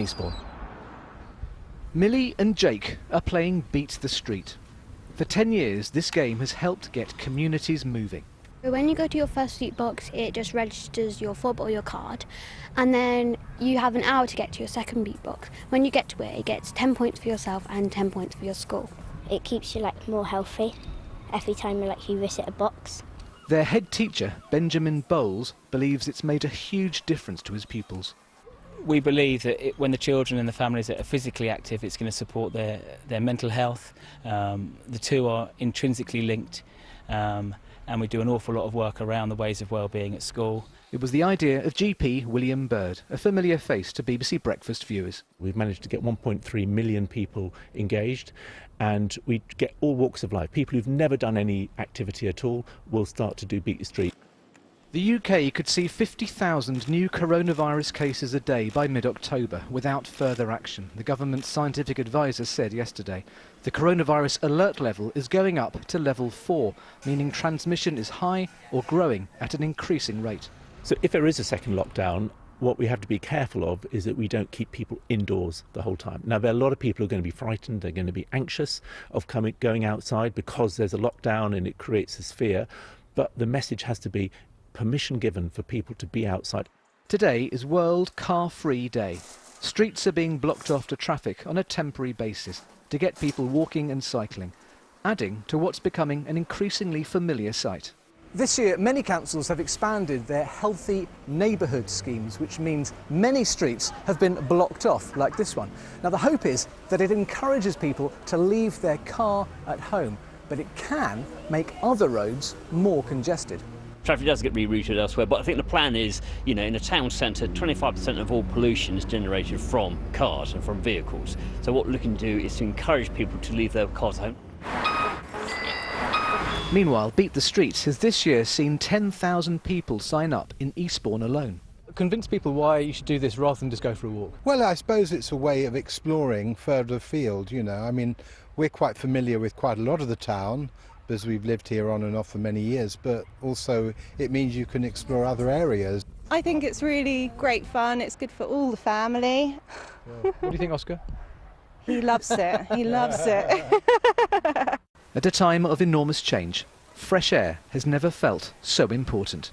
Eastbourne. Millie and Jake are playing Beat the Street. For 10 years, this game has helped get communities moving. When you go to your first street box, it just registers your fob or your card, and then you have an hour to get to your second beat box. When you get to it, it gets 10 points for yourself and 10 points for your school. It keeps you more healthy every time you visit a box. Their head teacher, Benjamin Bowles, believes it's made a huge difference to his pupils. We believe that when the children and the families are physically active, it's going to support their mental health. The two are intrinsically linked, and we do an awful lot of work around the ways of well-being at school. It was the idea of GP William Bird, a familiar face to BBC Breakfast viewers. We've managed to get 1.3 million people engaged, and we get all walks of life. People who've never done any activity at all will start to do Beat the Street. The UK could see 50,000 new coronavirus cases a day by mid-October without further action, the government's scientific advisor said yesterday. The coronavirus alert level is going up to level 4, meaning transmission is high or growing at an increasing rate. So if there is a second lockdown, what we have to be careful of is that we don't keep people indoors the whole time. Now, there are a lot of people who are going to be frightened, they're going to be anxious of going outside because there's a lockdown and it creates this fear, but the message has to be permission given for people to be outside. Today is World Car-Free Day. Streets are being blocked off to traffic on a temporary basis to get people walking and cycling, adding to what's becoming an increasingly familiar sight. This year, many councils have expanded their healthy neighbourhood schemes, which means many streets have been blocked off, like this one. Now, the hope is that it encourages people to leave their car at home, but it can make other roads more congested. Traffic does get rerouted elsewhere, but I think the plan is, in a town centre, 25% of all pollution is generated from cars and from vehicles. So what we're looking to do is to encourage people to leave their cars at home. Meanwhile, Beat the Streets has this year seen 10,000 people sign up in Eastbourne alone. Convince people why you should do this rather than just go for a walk. Well, I suppose it's a way of exploring further afield, I mean, we're quite familiar with quite a lot of the town, because we've lived here on and off for many years, but also it means you can explore other areas. I think it's really great fun. It's good for all the family. Yeah. What do you think, Oscar? He loves it. He loves it. At a time of enormous change, fresh air has never felt so important.